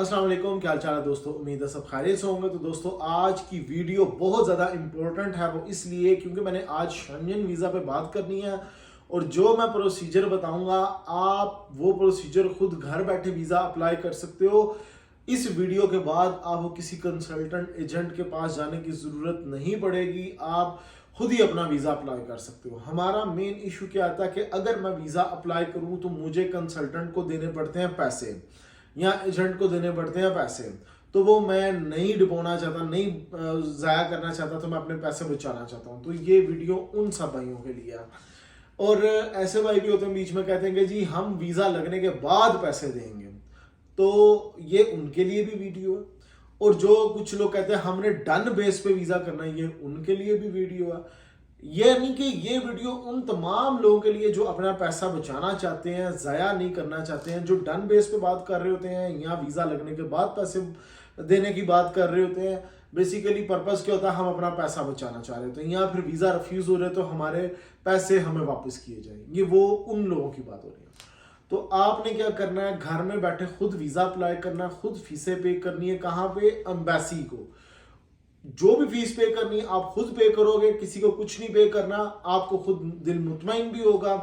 अस्सलाम वालेकुम, क्या हाल चाल है दोस्तों। उम्मीद है सब खैरियत से होंगे। तो दोस्तों आज की वीडियो बहुत ज़्यादा इंपॉर्टेंट है, वो इसलिए क्योंकि मैंने आज शेंगन वीज़ा पे बात करनी है और जो मैं प्रोसीजर बताऊंगा आप वो प्रोसीजर खुद घर बैठे वीज़ा अप्लाई कर सकते हो। इस वीडियो के बाद आपको किसी कंसल्टेंट एजेंट के पास जाने की ज़रूरत नहीं पड़ेगी, आप खुद ही अपना वीज़ा अप्लाई कर सकते हो। हमारा मेन इशू क्या आता है कि अगर मैं वीज़ा अप्लाई करूं तो मुझे कंसल्टेंट को देने पड़ते हैं पैसे या एजेंट को देने पड़ते हैं पैसे, तो वो मैं नहीं डुबोना चाहता, नहीं ज़ाया करना चाहता, तो मैं अपने पैसे बचाना चाहता हूँ। तो ये वीडियो उन सब भाइयों के लिए है। और ऐसे भाई भी होते हैं बीच में कहते हैं कि जी हम वीज़ा लगने के बाद पैसे देंगे, तो ये उनके लिए भी वीडियो है। और जो कुछ लोग कहते हैं हमने डन बेस पे वीज़ा करना है, ये उनके लिए भी वीडियो है। ये नहीं कि ये वीडियो उन तमाम लोगों के लिए जो अपना पैसा बचाना चाहते हैं, ज़ाया नहीं करना चाहते हैं, जो डन बेस पे बात कर रहे होते हैं या वीज़ा लगने के बाद पैसे देने की बात कर रहे होते हैं। बेसिकली पर्पस क्या होता है, हम अपना पैसा बचाना चाह रहे होते हैं या फिर वीज़ा रिफ्यूज़ हो रहे तो हमारे पैसे हमें वापस किए जाएंगे। वो उन लोगों की बात हो रही है। तो आपने क्या करना है, घर में बैठे खुद वीज़ा अप्लाई करना है, खुद फीसें पे करनी है। कहाँ पे? एम्बेसी को। जो भी फीस पे करनी है आप खुद पे करोगे, किसी को कुछ नहीं पे करना, आपको खुद दिल मुतमईन भी होगा,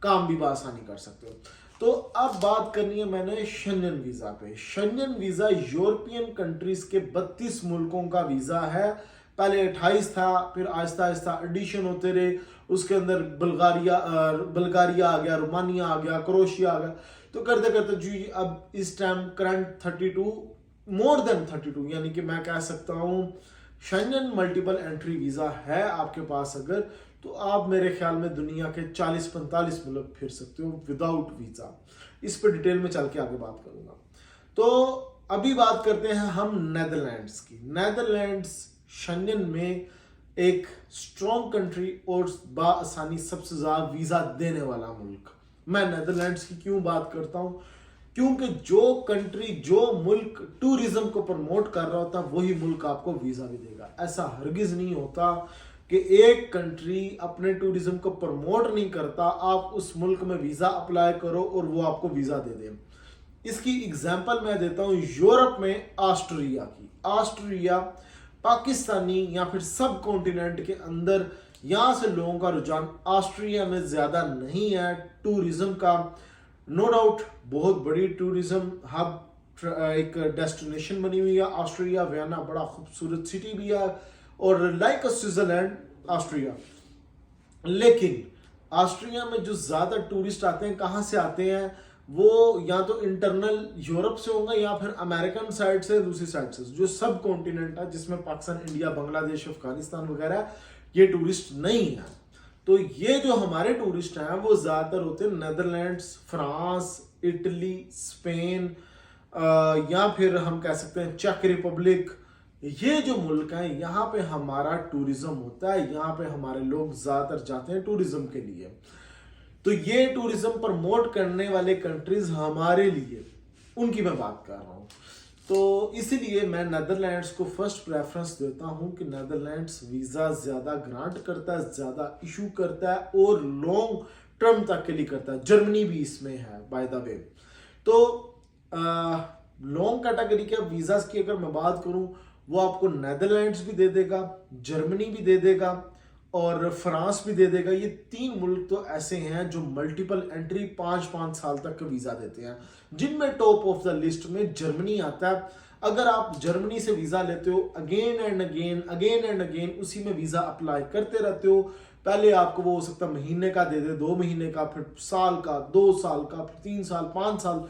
काम भी बआसानी कर सकते हो। तो अब बात करनी है मैंने शेंगन वीज़ा पे। शेंगन वीज़ा यूरोपियन कंट्रीज के 32 मुल्कों का वीज़ा है। पहले 28 था, फिर आहिस्ता आहिस्ता एडिशन होते रहे। उसके अंदर बल्गारिया आ गया, रोमानिया आ गया, क्रोशिया आ गया, तो करते करते जी अब इस टाइम करंट 32, मोर देन 32, यानी कि मैं कह सकता हूँ शेंगन मल्टीपल एंट्री वीज़ा है आपके पास अगर, तो आप मेरे ख्याल में दुनिया के 40-45 मुल्क फिर सकते हो विदाउट वीज़ा। इस पर डिटेल में चल के आगे बात करूंगा। तो अभी बात करते हैं हम नेदरलैंड्स की। नेदरलैंड्स शेंगन में एक स्ट्रॉन्ग कंट्री और बासानी सबसे ज़्यादा वीज़ा देने वाला मुल्क। मैं नेदरलैंड्स की क्यों बात करता हूँ? क्योंकि जो कंट्री, जो मुल्क टूरिज्म को प्रमोट कर रहा होता है वही मुल्क आपको वीज़ा भी देगा। ऐसा हरगिज नहीं होता कि एक कंट्री अपने टूरिज्म को प्रमोट नहीं करता, आप उस मुल्क में वीज़ा अप्लाई करो और वो आपको वीज़ा दे दे। इसकी एग्जांपल मैं देता हूँ यूरोप में ऑस्ट्रिया की। ऑस्ट्रिया पाकिस्तानी या फिर सब कॉन्टिनेंट के अंदर यहाँ से लोगों का रुझान ऑस्ट्रिया में ज़्यादा नहीं है टूरिज्म का। नो डाउट बहुत बड़ी टूरिज्म हब, एक डेस्टिनेशन बनी हुई है ऑस्ट्रिया। वियना बड़ा खूबसूरत सिटी भी है और लाइक स्विट्जरलैंड ऑस्ट्रिया। लेकिन ऑस्ट्रिया में जो ज़्यादा टूरिस्ट आते हैं, कहाँ से आते हैं? वो या तो इंटरनल यूरोप से होंगे या फिर अमेरिकन साइड से, दूसरी साइड से। जो सब कॉन्टिनेंट है जिसमें पाकिस्तान, इंडिया, बांग्लादेश, अफगानिस्तान वगैरह, ये टूरिस्ट नहीं है। तो ये जो हमारे टूरिस्ट हैं वो ज़्यादातर होते हैं नेदरलैंड्स, फ्रांस, इटली, स्पेन, या फिर हम कह सकते हैं चेक रिपब्लिक। ये जो मुल्क हैं यहाँ पे हमारा टूरिज्म होता है, यहाँ पे हमारे लोग ज़्यादातर जाते हैं टूरिज्म के लिए। तो ये टूरिज्म प्रमोट करने वाले कंट्रीज हमारे लिए, उनकी मैं बात कर रहा हूँ। तो इसीलिए मैं नेदरलैंड्स को फर्स्ट प्रेफरेंस देता हूं कि नेदरलैंड्स वीज़ा ज़्यादा ग्रांट करता है, ज़्यादा इशू करता है और लॉन्ग टर्म तक के लिए करता है। जर्मनी भी इसमें है बाय द वे। तो लॉन्ग कैटेगरी के वीज़ास की अगर मैं बात करूं, वो आपको नेदरलैंड्स भी दे देगा, जर्मनी भी दे देगा और फ्रांस भी दे देगा। ये 3 मुल्क तो ऐसे हैं जो मल्टीपल एंट्री 5-5 साल तक का वीज़ा देते हैं, जिनमें टॉप ऑफ द लिस्ट में जर्मनी आता है। अगर आप जर्मनी से वीज़ा लेते हो अगेन एंड अगेन उसी में वीज़ा अप्लाई करते रहते हो, पहले आपको वो हो सकता है महीने का दे दे, 2 महीने का, फिर साल का, 2 साल का, फिर 3 साल, 5 साल।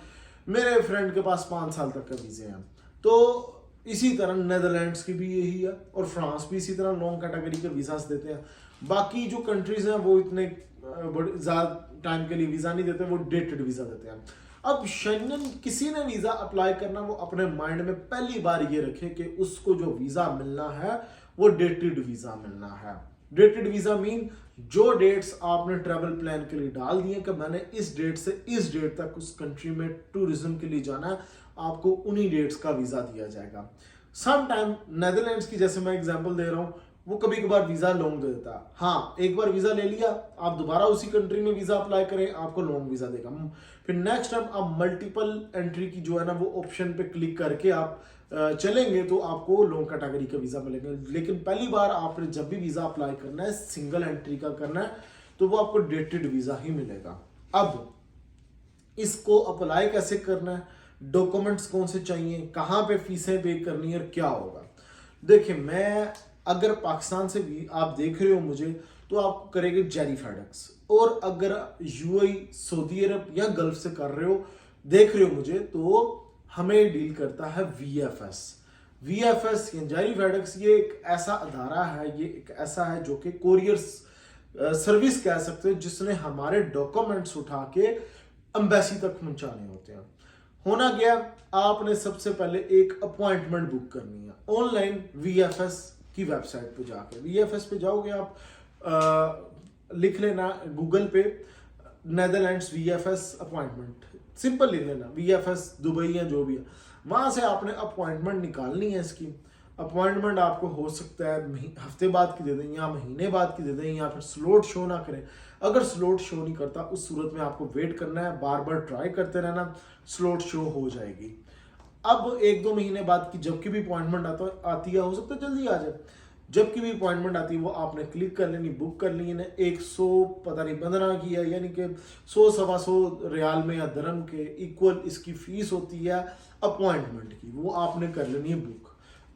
मेरे फ्रेंड के पास 5 साल तक का वीज़े हैं। तो इसी तरह नेदरलैंड्स की भी यही है और फ्रांस भी इसी तरह लॉन्ग कैटेगरी के वीज़ास देते हैं। बाकी जो कंट्रीज हैं वो इतने ज़्यादा टाइम के लिए वीज़ा नहीं देते, वो डेटेड वीज़ा देते हैं। अब शेंगन किसी ने वीज़ा अप्लाई करना, वो अपने माइंड में पहली बार ये रखे कि उसको जो वीज़ा मिलना है वो डेटेड वीज़ा मिलना है। डेटेड वीज़ा मीन जो डेट्स आपने ट्रैवल प्लान के लिए डाल दिए कि मैंने इस डेट से इस डेट तक उस कंट्री में टूरिज्म के लिए जाना है, आपको उन्हीं डेट्स का वीज़ा दिया जाएगा। सम टाइम नेदरलैंड्स की जैसे मैं एग्जांपल दे रहा हूँ, वो कभी कभार वीजा लॉन्ग दे देता है। हाँ, एक बार वीजा ले लिया, आप दोबारा उसी कंट्री में वीजा अप्लाई करें, आपको लॉन्ग वीजा देगा। फिर नेक्स्ट टाइम आप मल्टीपल एंट्री की जो है ना वो ऑप्शन पे क्लिक करके आप चलेंगे तो आपको लॉन्ग कैटेगरी का वीजा मिलेगा। लेकिन पहली बार आपने जब भी वीजा अप्लाई करना है, सिंगल एंट्री का करना है, तो वो आपको डेटेड वीजा ही मिलेगा। अब इसको अप्लाई कैसे करना है, डॉक्यूमेंट्स कौन से चाहिए, कहाँ पे फीसें पे करनी है और क्या होगा। देखिए, मैं अगर पाकिस्तान से भी आप देख रहे हो मुझे, तो आप करेंगे जेरी फेडेक्स, और अगर यूएई, सऊदी अरब या गल्फ से कर रहे हो, देख रहे हो मुझे, तो हमें डील करता है वीएफएस। वीएफएस या जेरी फेडेक्स ये एक ऐसा अदारा है, ये एक ऐसा है जो कि कोरियर सर्विस कह सकते हो, जिसने हमारे डॉक्यूमेंट्स उठा के एम्बेसी तक पहुंचाने होते हैं। होना क्या, आपने सबसे पहले एक अपॉइंटमेंट बुक करनी है ऑनलाइन वीएफएस की वेबसाइट पे जाके। वीएफएस पे जाओगे आप, लिख लेना गूगल पे नेदरलैंड्स वीएफएस अपॉइंटमेंट, सिंपल लिख लेना वीएफएस दुबई या जो भी है। वहां से आपने अपॉइंटमेंट निकालनी है। इसकी अपॉइंटमेंट आपको हो सकता है हफ्ते बाद की दे दें या महीने बाद की दे दें, या फिर स्लॉट शो ना करें। अगर स्लॉट शो नहीं करता, उस सूरत में आपको वेट करना है, बार बार ट्राई करते रहना, स्लॉट शो हो जाएगी। अब 1-2 महीने बाद की जब की भी अपॉइंटमेंट आती है, हो सकता है जल्दी आ जाए, जब की भी अपॉइंटमेंट आती है वो आपने क्लिक कर लेनी, बुक कर ली है। 100 पता नहीं 15 की है, यानी कि 100-125 रियाल में या दरम के इक्वल इसकी फीस होती है अपॉइंटमेंट की, वो आपने कर लेनी है बुक।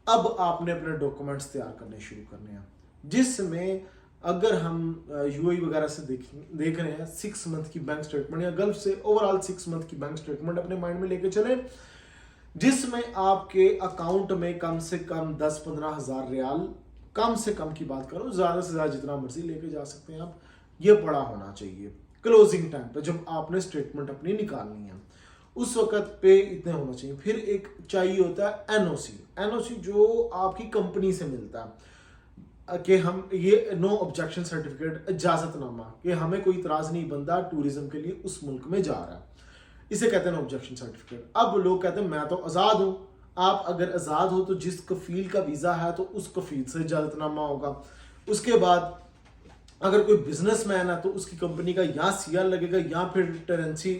अब आपने अपने डॉक्यूमेंट्स तैयार करने शुरू करने हैं, जिसमें अगर हम यूएई वगैरह से देख रहे हैं 6 मंथ की बैंक स्टेटमेंट, या गल्फ से ओवरऑल 6 मंथ की बैंक स्टेटमेंट अपने माइंड में लेके चले, जिसमें आपके अकाउंट में कम से कम 10-15 हज़ार रियाल, कम से कम की बात करो, ज्यादा से ज्यादा जितना मर्जी लेके जा सकते हैं आप, ये पड़ा होना चाहिए क्लोजिंग टाइम पे जब आपने स्टेटमेंट अपनी निकालनी है, उस वक्त पे इतने होना चाहिए। फिर एक चाहिए होता है एनओसी। एनओसी जो आपकी कंपनी से मिलता है कि हम ये नो ऑब्जेक्शन सर्टिफिकेट, इजाजतनामा कि हमें कोई इतराज नहीं, बंदा टूरिज्म के लिए उस मुल्क में जा रहा है, इसे कहते हैं नो ऑब्जेक्शन सर्टिफिकेट। अब लोग कहते हैं मैं तो आज़ाद हूँ। आप अगर आज़ाद हो तो जिस कफील का वीज़ा है तो उस कफील से इजाजतनामा होगा। उसके बाद अगर कोई बिजनेसमैन है तो उसकी कंपनी का या सीआर लगेगा, या फिर टेनेंसी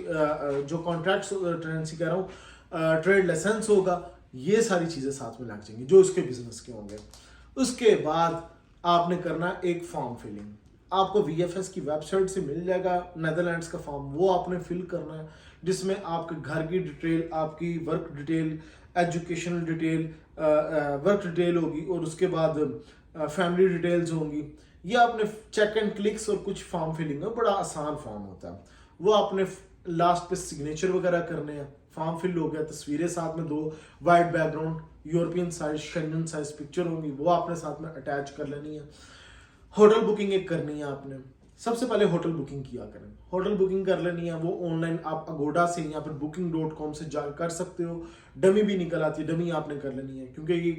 जो कॉन्ट्रैक्ट टेनेंसी कह रहा हूँ, ट्रेड लाइसेंस होगा। ये सारी चीज़ें साथ में लग जाएंगी जो उसके बिजनेस के होंगे। उसके बाद आपने करना एक फॉर्म फिलिंग, आपको वीएफएस की वेबसाइट से मिल जाएगा नेदरलैंड्स का फॉर्म, वो आपने फिल करना है, जिसमें आपके घर की डिटेल, आपकी work detail, educational detail, work detail होगी, और उसके बाद फैमिली डिटेल्स होंगी। ये आपने चेक एंड क्लिक्स और कुछ फॉर्म फिलिंग है, बड़ा आसान फॉर्म होता है। वो आपने लास्ट पे सिग्नेचर वगैरह करने हैं, फॉर्म फिल हो गया, तस्वीरें साथ में 2 white background European size, Schengen size picture होंगी, वो आपने साथ में अटैच कर लेनी है। होटल बुकिंग एक करनी है आपने, सबसे पहले होटल बुकिंग किया करें। होटल बुकिंग कर लेनी है, वो ऑनलाइन आप अगोडा से या फिर booking.com से जा कर सकते हो। डमी भी निकल आती है, डमी आपने कर लेनी है, क्योंकि ये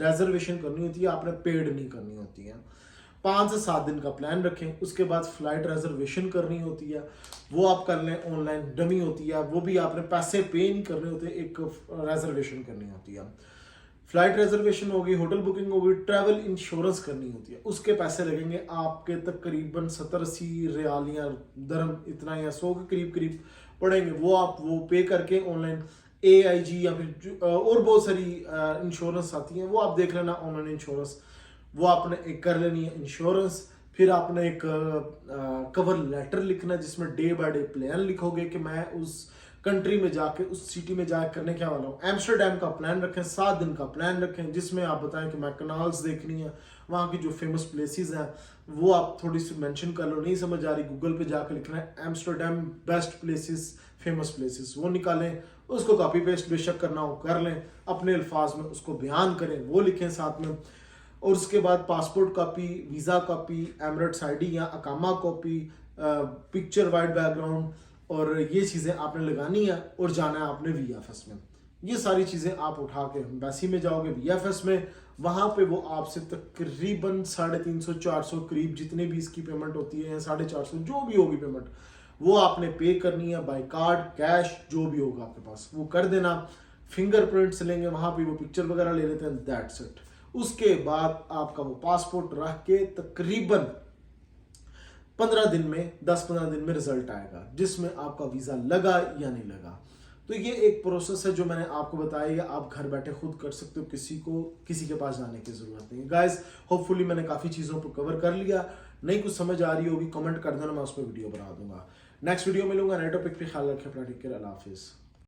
रिजर्वेशन करनी होती है, आपने पेड नहीं करनी होती है। 5 से 7 दिन का प्लान रखें। उसके बाद फ्लाइट रिजर्वेशन करनी होती है, वो आप कर लें, ऑनलाइन डमी होती है, वो भी आपने पैसे पे नहीं करने होते, एक रिजर्वेशन करनी होती है। फ्लाइट रिजर्वेशन होगी, होटल बुकिंग होगी, ट्रैवल इंश्योरेंस करनी होती है, उसके पैसे लगेंगे आपके तकरीबन 70-80 रियाल या दरम इतना, या 100 के करीब पड़ेंगे। वो आप वो पे करके ऑनलाइन AIG या फिर और बहुत सारी इंश्योरेंस आती हैं, वो आप देख लेना ऑनलाइन इंश्योरेंस, वो आपने एक कर लेनी है इंश्योरेंस। फिर आपने एक कवर लेटर लिखना है, जिसमें डे बाय डे प्लान लिखोगे कि मैं उस कंट्री में जाके, उस सिटी में जाके करने क्या वाला हूँ। एम्स्टरडेम का प्लान रखें, 7 दिन का प्लान रखें, जिसमें आप बताएं कि मैं कनाल्स देखनी है, वहाँ की जो फेमस प्लेसेस हैं वो आप थोड़ी सी मेंशन कर लो, नहीं समझ आ रही गूगल पे जाकर लिखना है Amsterdam best places, famous places, वो निकालें, उसको कॉपी पेस्ट बेशक करना हो कर लें, अपने अल्फाज में उसको बयान करें, वो लिखें साथ में। और उसके बाद passport copy, visa copy, Emirates ID या अकामा कॉपी, पिक्चर वाइट बैकग्राउंड, और ये चीज़ें आपने लगानी है और जाना है आपने VFS में। ये सारी चीज़ें आप उठा के एम्बेसी में जाओगे VFS में, वहाँ पे वो आपसे तकरीबन 350-400 करीब जितने भी इसकी पेमेंट होती है, या 450 जो भी होगी पेमेंट, वो आपने पे करनी है बाय कार्ड, कैश, जो भी होगा आपके पास वो कर देना। फिंगरप्रिंट्स लेंगे वहाँ पे, वो पिक्चर वगैरह ले लेते हैं, दैट्स इट। उसके बाद आपका वो पासपोर्ट रख के तकरीबन 15 दिन में 10-15 दिन में रिजल्ट आएगा जिसमें आपका वीजा लगा या नहीं लगा। तो ये एक प्रोसेस है जो मैंने आपको बताया, आप घर बैठे खुद कर सकते हो, किसी के पास जाने की जरूरत नहीं है। गाइस होपफुली मैंने काफी चीजों को कवर कर लिया, नहीं कुछ समझ आ रही होगी कमेंट कर देना, मैं उस पर वीडियो बना दूंगा। नेक्स्ट वीडियो मिलूंगा नए टॉपिक पे, ख्याल रखें अपना, टेक केयर, अल्लाह हाफिज।